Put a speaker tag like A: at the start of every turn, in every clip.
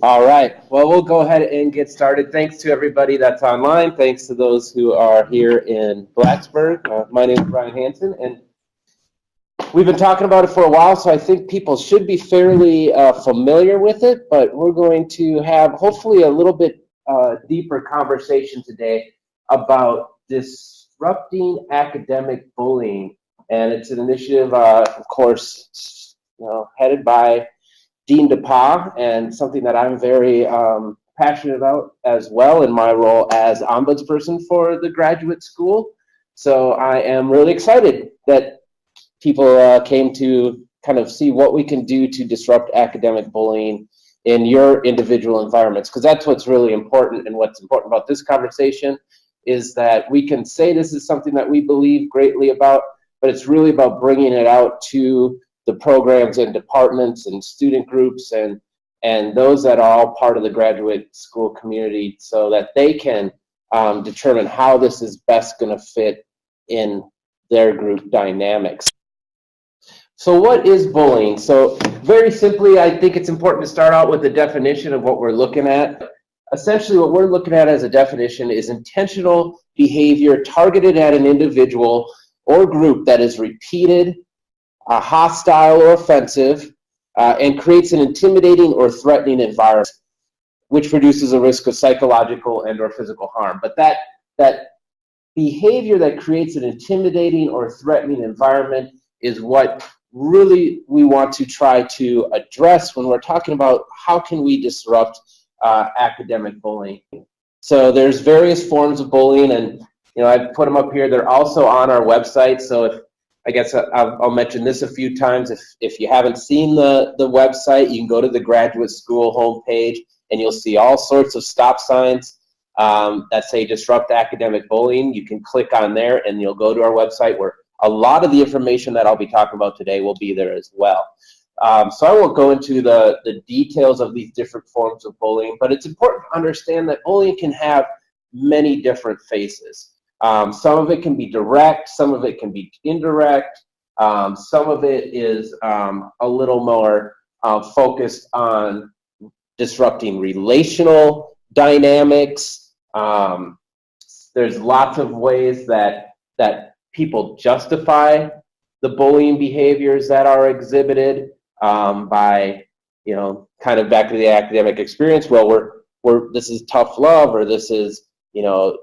A: All right. Well, we'll go ahead and get started. Thanks to everybody that's online. Thanks to those who are here in Blacksburg. My name is Brian Hansen, and we've been talking about it for a while, so I think people should be fairly familiar with it, but we're going to have hopefully a little bit deeper conversation today about disrupting academic bullying. And it's an initiative, of course, headed by Dean DePauw, and something that I'm very passionate about as well in my role as ombudsperson for the graduate school. So I am really excited that people came to kind of see what we can do to disrupt academic bullying in your individual environments, because that's what's really important. And what's important about this conversation is that we can say this is something that we believe greatly about, but it's really about bringing it out to the programs and departments and student groups and those that are all part of the graduate school community, so that they can determine how this is best going to fit in their group dynamics. So what is bullying? So very simply, I think it's important to start out with the definition of what we're looking at. Essentially, what we're looking at as a definition is intentional behavior targeted at an individual or group that is repeated, hostile or offensive, and creates an intimidating or threatening environment, which produces a risk of psychological and or physical harm. But that behavior that creates an intimidating or threatening environment is what really we want to try to address when we're talking about how can we disrupt academic bullying. So there's various forms of bullying, and I've put them up here. They're also on our website. So if I guess I'll mention this a few times. If you haven't seen the website, you can go to the graduate school homepage and you'll see all sorts of stop signs that say disrupt academic bullying. You can click on there and you'll go to our website, where a lot of the information that I'll be talking about today will be there as well. So I won't go into the details of these different forms of bullying, but it's important to understand that bullying can have many different faces. Some of it can be direct, some of it can be indirect, some of it is a little more focused on disrupting relational dynamics. There's lots of ways that people justify the bullying behaviors that are exhibited by, kind of back to the academic experience. Well, this is tough love, or this is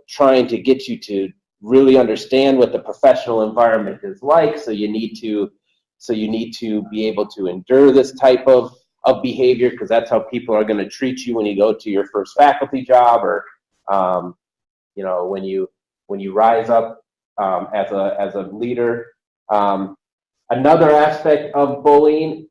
A: trying to get you to really understand what the professional environment is like. So you need to be able to endure this type of behavior, because that's how people are going to treat you when you go to your first faculty job, or when you rise up as a leader. Another aspect of bullying,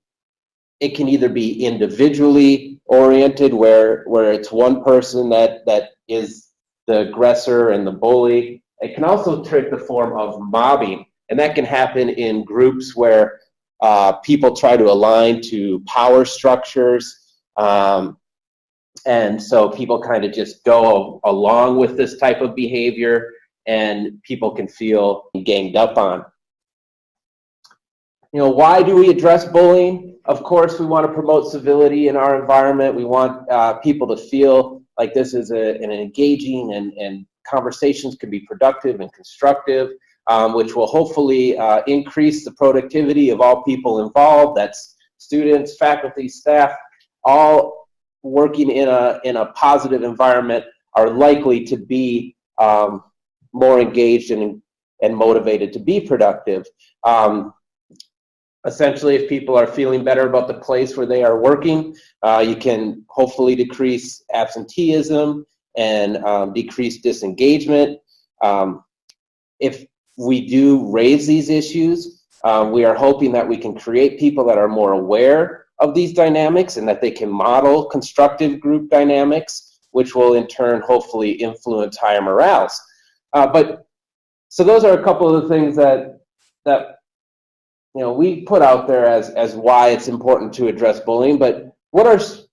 A: it can either be individually oriented, where it's one person that is the aggressor and the bully. It can also take the form of mobbing, and that can happen in groups where people try to align to power structures, and so people kind of just go along with this type of behavior, and people can feel ganged up on. Why do we address bullying? Of course, we want to promote civility in our environment. We want people to feel like this is an engaging, and conversations can be productive and constructive, which will hopefully increase the productivity of all people involved. That's students, faculty, staff, all working in a positive environment are likely to be more engaged and motivated to be productive. Essentially, if people are feeling better about the place where they are working, you can hopefully decrease absenteeism and decrease disengagement. If we do raise these issues, we are hoping that we can create people that are more aware of these dynamics, and that they can model constructive group dynamics, which will in turn hopefully influence higher morales. So those are a couple of the things that we put out there as why it's important to address bullying. But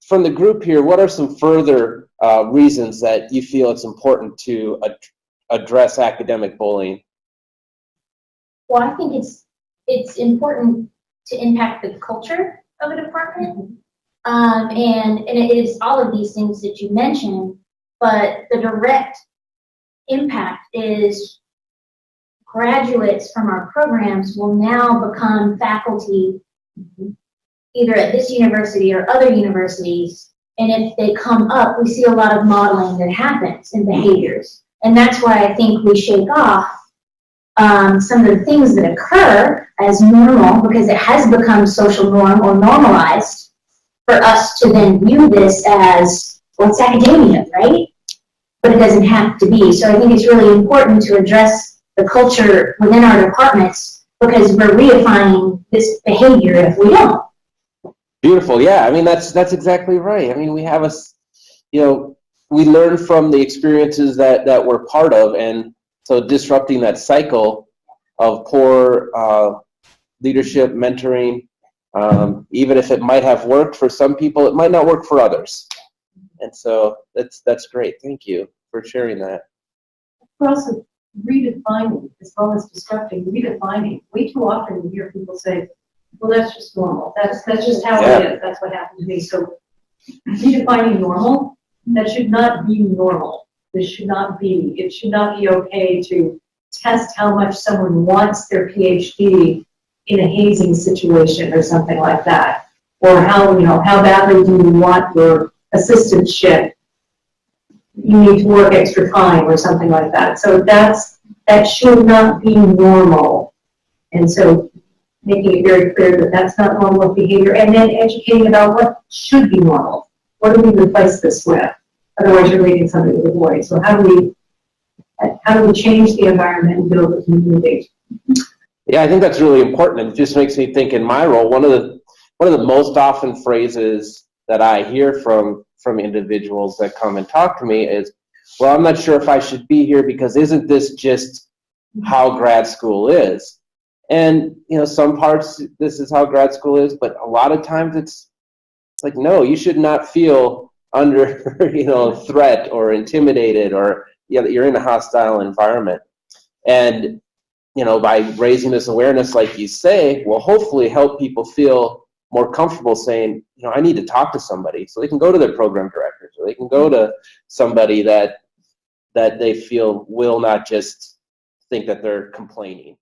A: from the group here, what are some further reasons that you feel it's important to address academic bullying?
B: Well, I think it's important to impact the culture of a department. And it is all of these things that you mentioned, but the direct impact is graduates from our programs will now become faculty either at this university or other universities. And if they come up, we see a lot of modeling that happens in behaviors. And that's why I think we shake off some of the things that occur as normal, because it has become social norm or normalized for us to then view this as, well, it's academia, right? But it doesn't have to be. So I think it's really important to address the culture within our departments, because we're redefining this behavior if we don't.
A: Beautiful. Yeah. I mean, that's exactly right. I mean, we have we learn from the experiences that we're part of, and so disrupting that cycle of poor leadership, mentoring, even if it might have worked for some people, it might not work for others. And so that's great. Thank you for sharing that.
C: We're also redefining as well as disrupting, redefining. Way too often you hear people say, well, that's just normal. That's just how it is. That's what happened to me. So redefining normal, that should not be normal. This should not be. It should not be okay to test how much someone wants their PhD in a hazing situation or something like that. Or how badly do you want your assistantship? You need to work extra time or something like that. So that should not be normal. And so making it very clear that that's not normal behavior, and then educating about what should be normal. What do we replace this with? Otherwise you're leaving something to the void. So how do we change the environment and build a community?
A: Yeah, I think that's really important, and it just makes me think in my role, one of the most often phrases that I hear from individuals that come and talk to me is, well, I'm not sure if I should be here because isn't this just how grad school is? And, some parts, this is how grad school is, but a lot of times it's like, no, you should not feel under, threat or intimidated, or you're in a hostile environment. And, by raising this awareness, like you say, will hopefully help people feel more comfortable saying, I need to talk to somebody, so they can go to their program directors, or they can go to somebody that they feel will not just think that they're complaining.